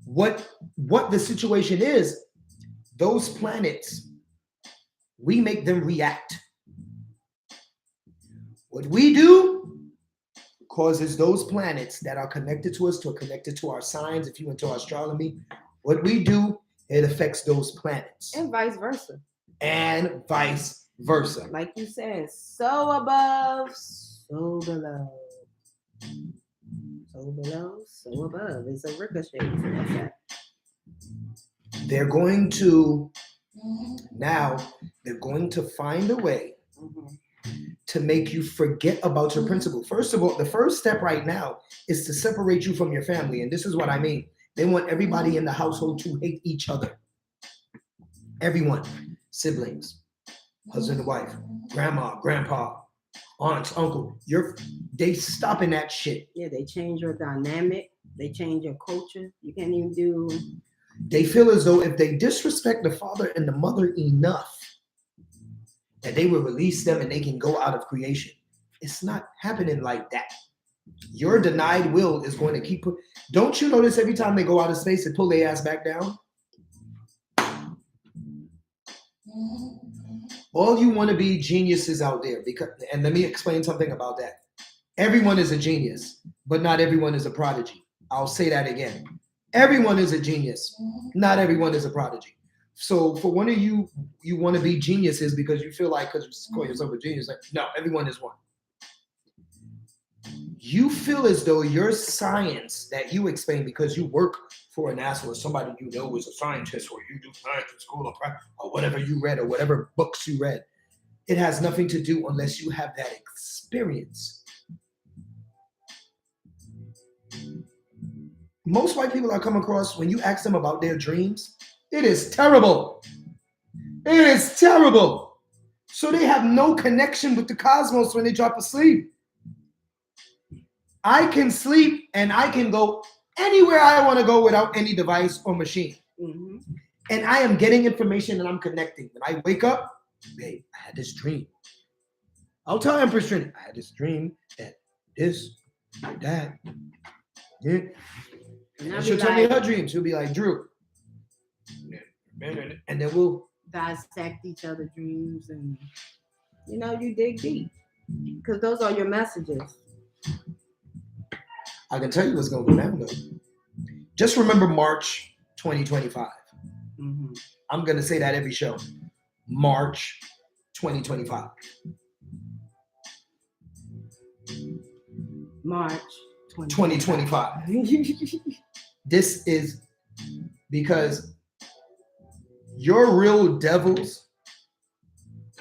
What the situation is, those planets, we make them react. What we do causes those planets that are connected to us, to connected to our signs, if you into astronomy, what we do, it affects those planets. And vice versa. And vice versa. Like you said, so above, so below. So below, so above. It's a ricochet. So that's that. They're going to find a way to make you forget about your principle. First of all, the first step right now is to separate you from your family. And this is what I mean. They want everybody in the household to hate each other. Everyone, siblings, husband and wife, grandma, grandpa, aunts, uncle. They stopping that shit. Yeah, they change your dynamic. They change your culture. You can't even do. They feel as though if they disrespect the father and the mother enough, that they will release them and they can go out of creation. It's not happening like that. Your denied will is going to keep. Don't you notice every time they go out of space, they pull their ass back down? All you want to be geniuses out there, because, and let me explain something about that. Everyone is a genius, but not everyone is a prodigy. I'll say that again. Everyone is a genius. Not everyone is a prodigy. So for one of you, you want to be geniuses because you feel like, because you call yourself a genius, like, no, everyone is one. You feel as though your science that you explain because you work for an NASA or somebody you know is a scientist, or you do science in school or whatever you read or whatever books you read, it has nothing to do unless you have that experience. Most white people I come across, when you ask them about their dreams, it is terrible. It is terrible. So they have no connection with the cosmos when they drop asleep. I can sleep and I can go anywhere I want to go without any device or machine. Mm-hmm. And I am getting information and I'm connecting. When I wake up, babe, I had this dream. I'll tell Empress Trinity, I had this dream that this, like that. Yeah. And she'll tell me her dream. She'll be like, Drew. And then we'll dissect each other's dreams, and you dig deep because those are your messages. I can tell you what's going to go down though. Just remember March 2025. Mm-hmm. I'm going to say that every show. March 2025. March 2025. This is because your real devils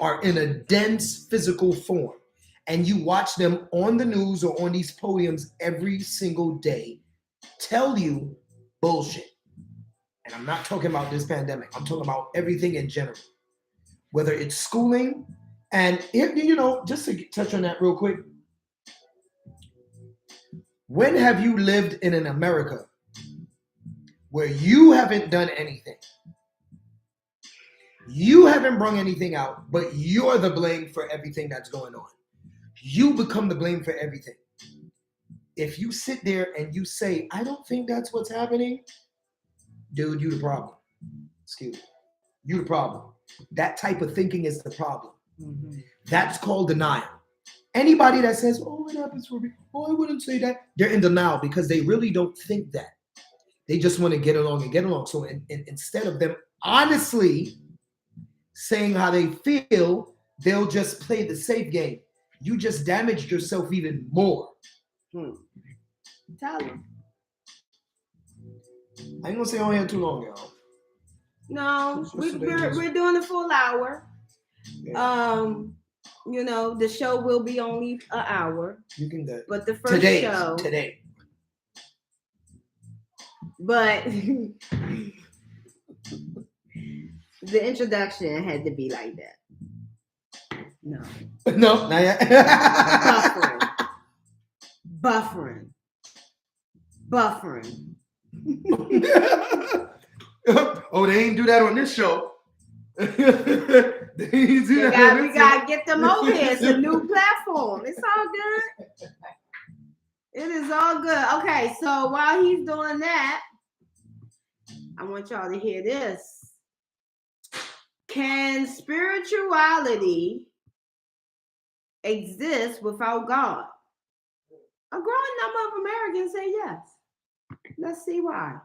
are in a dense physical form, and you watch them on the news or on these podiums every single day tell you bullshit. And I'm not talking about this pandemic. I'm talking about everything in general, whether it's schooling. And just to touch on that real quick, when have you lived in an America where you haven't done anything? You haven't brought anything out, but you're the blame for everything that's going on. You become the blame for everything. If you sit there and you say, I don't think that's what's happening, dude, you the problem. Excuse me. You the problem. That type of thinking is the problem. Mm-hmm. That's called denial. Anybody that says, oh, it happens for me, oh, I wouldn't say that, they're in denial because they really don't think that. They just want to get along and get along. So instead of them honestly saying how they feel, they'll just play the safe game. You just damaged yourself even more. Tell them. I ain't gonna say on here too long, y'all. No, we're doing a full hour. Yeah. The show will be only an hour. You can do it. But the first show today. But the introduction had to be like that. No, not yet. Buffering. Oh, they ain't do that on this show. We gotta get them over here. It's a new platform. It's all good. It is all good. Okay, so while he's doing that, I want y'all to hear this. Can spirituality exist without God? A growing number of Americans say yes. Let's see why.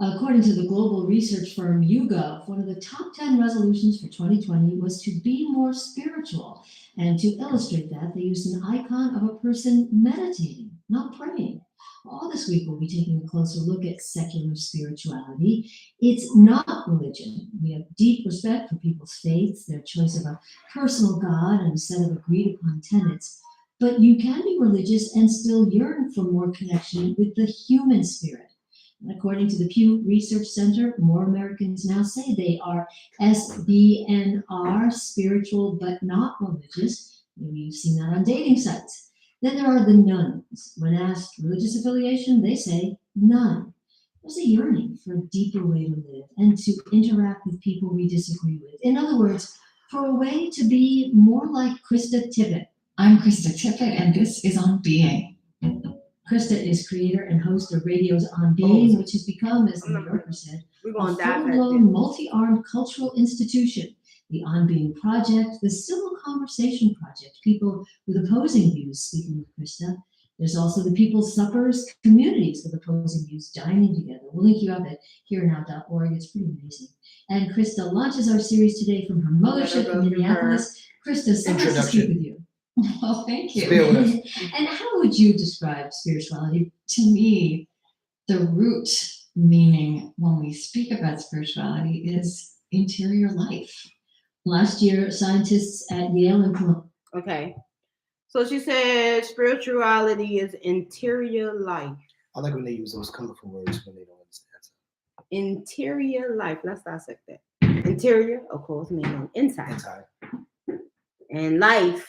According to the global research firm YouGov, one of the top 10 resolutions for 2020 was to be more spiritual. And to illustrate that, they used an icon of a person meditating, not praying. All this week, we'll be taking a closer look at secular spirituality. It's not religion. We have deep respect for people's faiths, their choice of a personal God and a set of agreed upon tenets. But you can be religious and still yearn for more connection with the human spirit. And according to the Pew Research Center, more Americans now say they are SBNR, spiritual but not religious. Maybe you've seen that on dating sites. Then there are the nones. When asked religious affiliation, they say none. There's a yearning for a deeper way to live and to interact with people we disagree with. In other words, for a way to be more like Krista Tippett, I'm Krista Tippett, and this is On Being. Krista is creator and host of Radio's On Being, which has become, as the New Yorker said, We're a going to dive full-blown, multi-armed cultural institution. The On Being Project, the Civil Conversation Project, people with opposing views speaking with Krista. There's also the People's Suppers, communities with opposing views dining together. We'll link you up at herenow.org. It's pretty amazing. And Krista launches our series today from her mothership in Minneapolis. Krista, so nice to speak with you. Well, thank you. Spill with us. And how would you describe spirituality? To me, the root meaning when we speak about spirituality is interior life. Last year, scientists at Yale and Columbia. Okay. So she said spirituality is interior life. I like when they use those colorful words when they don't understand something. Interior life. Let's dissect that. Interior, of course, meaning inside. Inside. And life.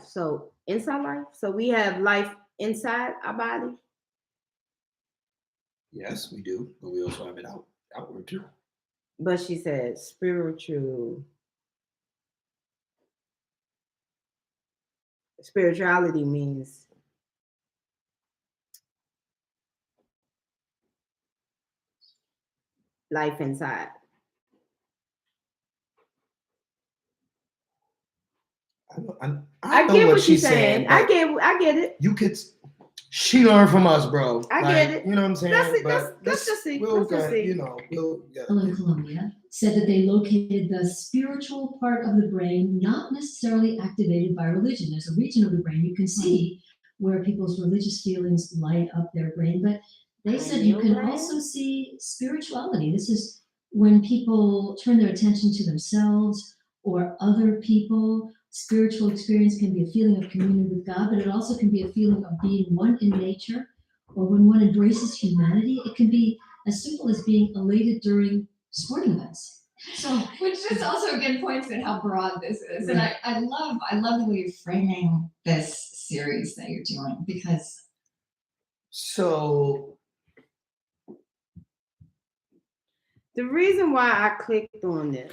So inside life. So we have life inside our body. Yes, we do, but we also have it outward too. But she said spirituality means life inside. I know get what she's she's saying. I get it. You could. She learned from us, bro. I get it. You know what I'm saying? Let's just see. We'll Let's just see. You know, in Columbia said that they located the spiritual part of the brain, not necessarily activated by religion. There's a region of the brain you can see where people's religious feelings light up their brain, but they said you can also see spirituality. This is when people turn their attention to themselves or other people. Spiritual experience can be a feeling of communion with God, but it also can be a feeling of being one in nature, or when one embraces humanity. It can be as simple as being elated during sporting events. So, which just also again points at how broad this is, and I love the way you're framing this series that you're doing, because. So. The reason why I clicked on this,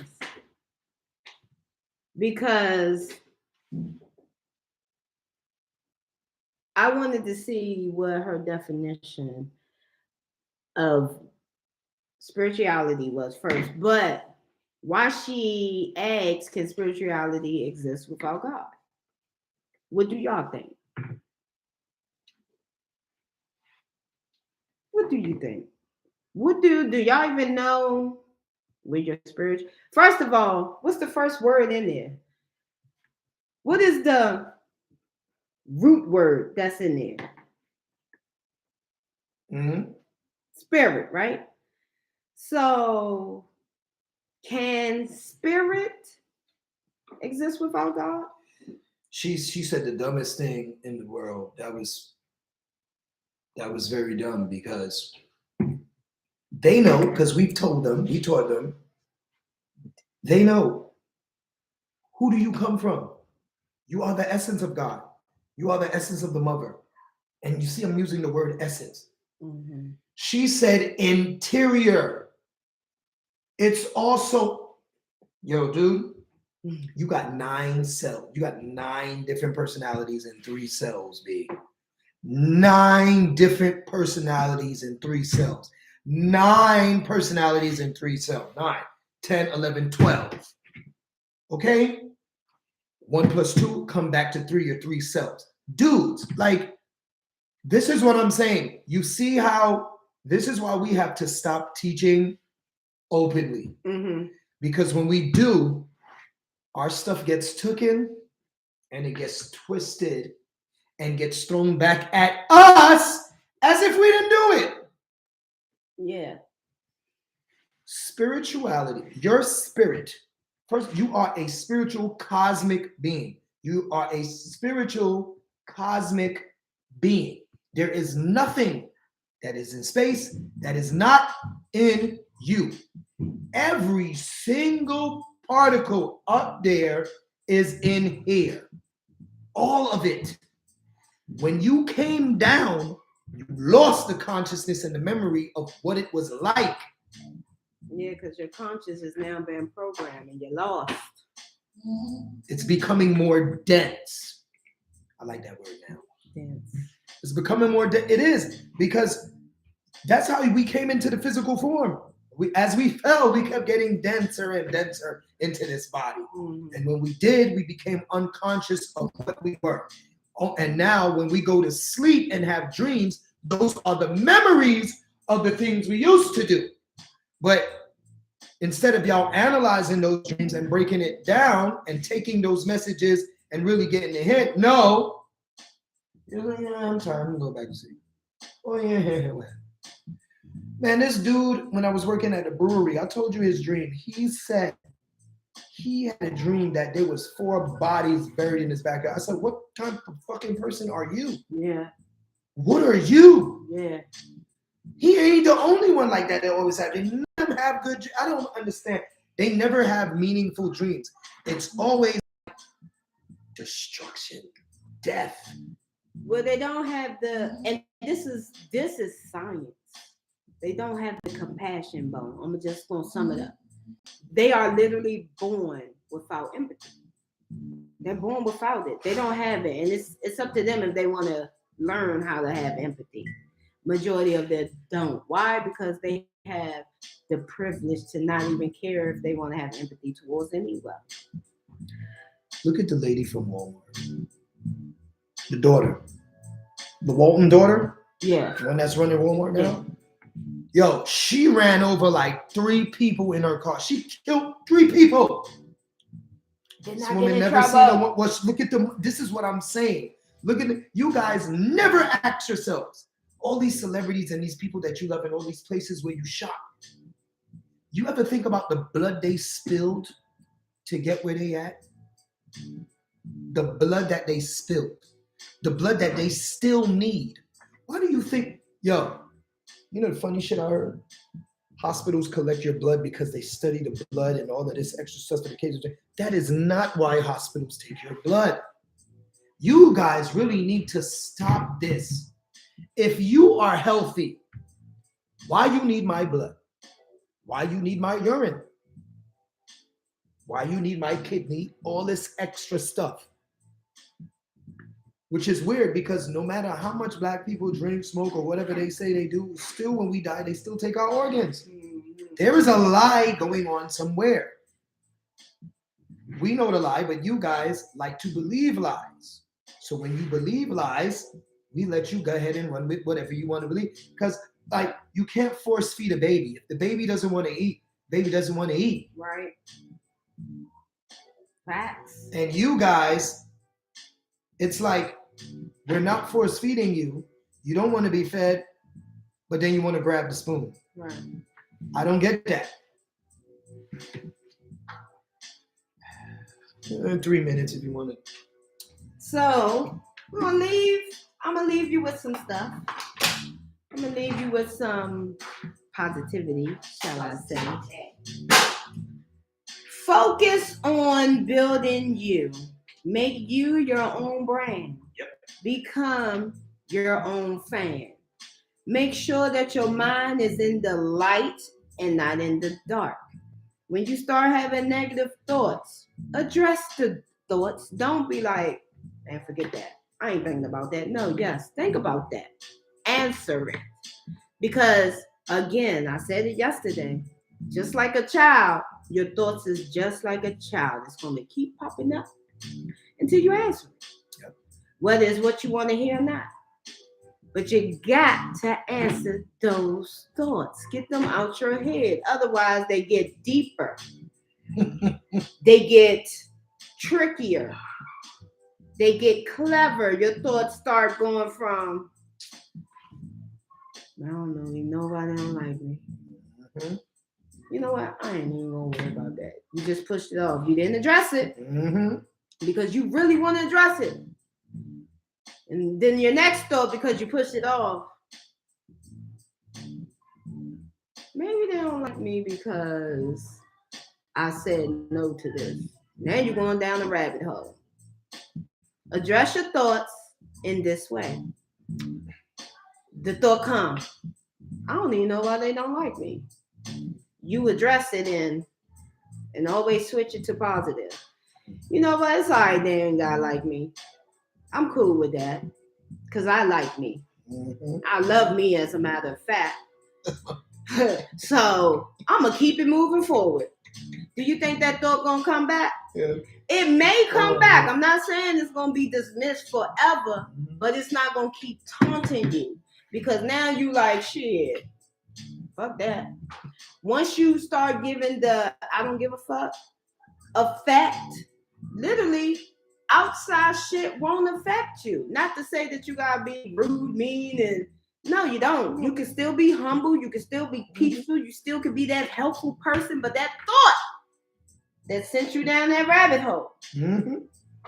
because I wanted to see what her definition of spirituality was first, but why she asks, can spirituality exist without God? What do y'all think? What do you think? Do y'all even know with your spirit? First of all, what's the first word in there? What is the root word that's in there? Mm-hmm. Spirit, right? So can spirit exist without God? She said the dumbest thing in the world. That was very dumb, because they know, because we taught them, they know. Who do you come from? You are the essence of God. You are the essence of the mother. And you see I'm using the word essence. Mm-hmm. She said interior. It's also, yo, dude, you got 9 cells. You got 9 different personalities in 3 cells, B. 9 different personalities in 3 cells. 9 personalities in 3 cells. 9, 10, 11, 12. Okay? 1 plus 2, come back to 3 or 3 cells. Dudes, like, this is what I'm saying. You see how this is why we have to stop teaching openly. Mm-hmm. Because when we do, our stuff gets taken and it gets twisted and gets thrown back at us as if we didn't do it. Yeah. Spirituality, your spirit. First, you are a spiritual cosmic being. You are a spiritual cosmic being. There is nothing that is in space that is not in you. Every single particle up there is in here. All of it. When you came down, you lost the consciousness and the memory of what it was like. Yeah, because your conscious is now being programmed and you're lost. It's becoming more dense. I like that word now. Dense. It's becoming more dense. It is, because that's how we came into the physical form. As we fell, we kept getting denser and denser into this body. Mhm. And when we did, we became unconscious of what we were. Oh, and now when we go to sleep and have dreams, those are the memories of the things we used to do. But instead of y'all analyzing those dreams and breaking it down and taking those messages and really getting the hit, no. You're like, yeah, I'm tired. I'm gonna go back to sleep. Oh, yeah. Man, this dude, when I was working at a brewery, I told you his dream. He said he had a dream that there was 4 bodies buried in his backyard. I said, what type of fucking person are you? Yeah. What are you? Yeah. He ain't the only one like that. They always have. They never have good. I don't understand. They never have meaningful dreams. It's always destruction, death. Well, they don't have and this is science. They don't have the compassion bone. I'm just gonna sum it up. They are literally born without empathy. They're born without it. They don't have it, and it's up to them if they want to learn how to have empathy. Majority of them don't. Why? Because they have the privilege to not even care if they want to have empathy towards anyone. Look at the lady from Walmart. The daughter. The Walton daughter? Yeah. The one that's running Walmart now? Yo, she ran over like 3 people in her car. She killed 3 people. Did This not woman get in never seen trouble. look at them. This is what I'm saying. Look at you guys never ask yourselves. All these celebrities and these people that you love in all these places where you shop. You ever think about the blood they spilled to get where they at? The blood that they spilled. The blood that they still need. Why do you think, yo, you know the funny shit I heard? Hospitals collect your blood because they study the blood and all of this extra stuff for the cases. That is not why hospitals take your blood. You guys really need to stop this. If you are healthy, why you need my blood? Why you need my urine? Why you need my kidney? All this extra stuff. Which is weird because no matter how much black people drink, smoke, or whatever they say they do, still when we die, they still take our organs. There is a lie going on somewhere. We know the lie, but you guys like to believe lies. So when you believe lies, we let you go ahead and run with whatever you want to believe. Because like you can't force feed a baby. If the baby doesn't want to eat, baby doesn't want to eat. Right. Facts. And you guys, it's like we're not force feeding you. You don't want to be fed, but then you want to grab the spoon. Right. I don't get that. 3 minutes if you want to. So I'm gonna leave you with some stuff. I'm gonna leave you with some positivity, shall I say. Focus on building you. Make you your own brand. Yep. Become your own fan. Make sure that your mind is in the light and not in the dark. When you start having negative thoughts, address the thoughts. Don't be like, man, forget that. I ain't thinking about that. No, yes, think about that. Answer it. Because, again, I said it yesterday, just like a child, your thoughts is just like a child. It's going to keep popping up until you answer it. Yep. Whether it's what you want to hear or not. But you got to answer those thoughts. Get them out your head. Otherwise, they get deeper. They get trickier. They get clever. Your thoughts start going from, I don't know, nobody don't like me. Mm-hmm. You know what? I ain't even gonna worry about that. You just pushed it off. You didn't address it because you really want to address it. And then your next thought, because you pushed it off, maybe they don't like me because I said no to this. Now you're going down a rabbit hole. Address your thoughts in this way. The thought comes, I don't even know why they don't like me. You address it and always switch it to positive. You know what? It's all right. They ain't got like me. I'm cool with that because I like me. Mhm. I love me, as a matter of fact. So I'm gonna keep it moving forward. Do you think that thought gonna come back? Yeah. It may come Oh, back. yeah. I'm not saying it's gonna be dismissed forever, but it's not gonna keep taunting you because now you like shit. Fuck that. Once you start giving the I don't give a fuck effect, literally outside shit won't affect you. Not to say that you gotta be rude, mean, and no, you don't. You can still be humble, you can still be peaceful, you still can be that helpful person, but that thought that sent you down that rabbit hole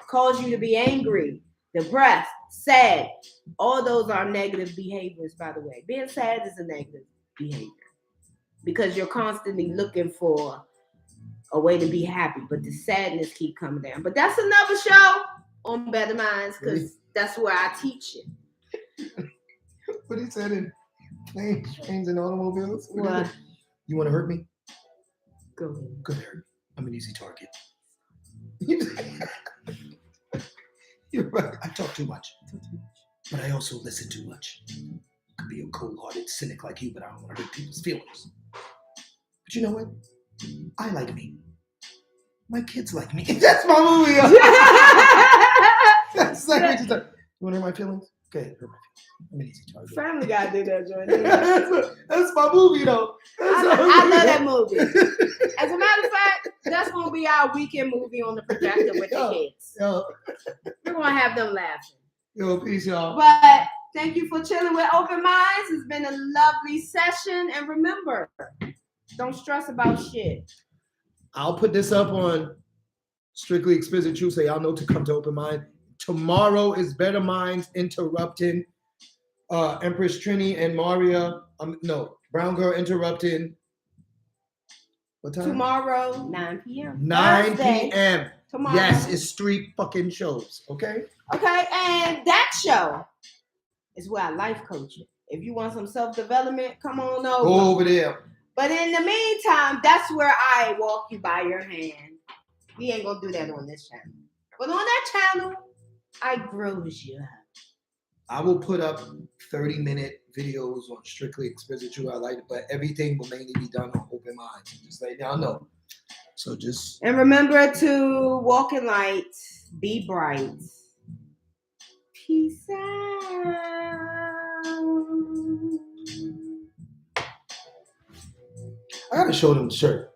caused you to be angry, depressed, sad. All those are negative behaviors, by the way. Being sad is a negative behavior because you're constantly looking for a way to be happy, but the sadness keep coming down. But that's another show on Better Minds because that's where I teach it. What he said in planes, trains, and automobiles? What? You want to hurt me? Go ahead. Go ahead. Hurt me. I'm an easy target. You're right. I talk too much. But I also listen too much. I could be a cold-hearted cynic like you, but I don't want to hurt people's feelings. But you know what? I like me. My kids like me. That's my movie. That's like what you said. You want to hurt my feelings? Go ahead, hurt my feelings. I'm an easy target. Family Guy did that joint. That's my movie, though. I love that movie. As a matter of fact, that's gonna be our weekend movie on the projector with the kids. Yo, We're gonna have them laughing. yo, peace, y'all. But thank you for chilling with Open Minds. It's been a lovely session. And remember, don't stress about shit. I'll put this up on Strictly Explicit Truth, so y'all know to come to Open Mind. Tomorrow is Better Minds interrupting Empress Trini and Maria. Brown Girl interrupting. What time? Tomorrow, 9 p.m. 9 Thursday. p.m. Tomorrow. Yes, it's 3 fucking shows. Okay. Okay, and that show is where I life coach you. If you want some self-development, come on over. Go over there. But in the meantime, that's where I walk you by your hand. We ain't gonna do that on this channel. But on that channel, I grows you up. I will put up 30-minute videos on Strictly Explicit Truth. I like it, but everything will mainly be done on Open Minds. Just let y'all know. So just. And remember to walk in light, be bright. Peace out. I gotta show them the shirt.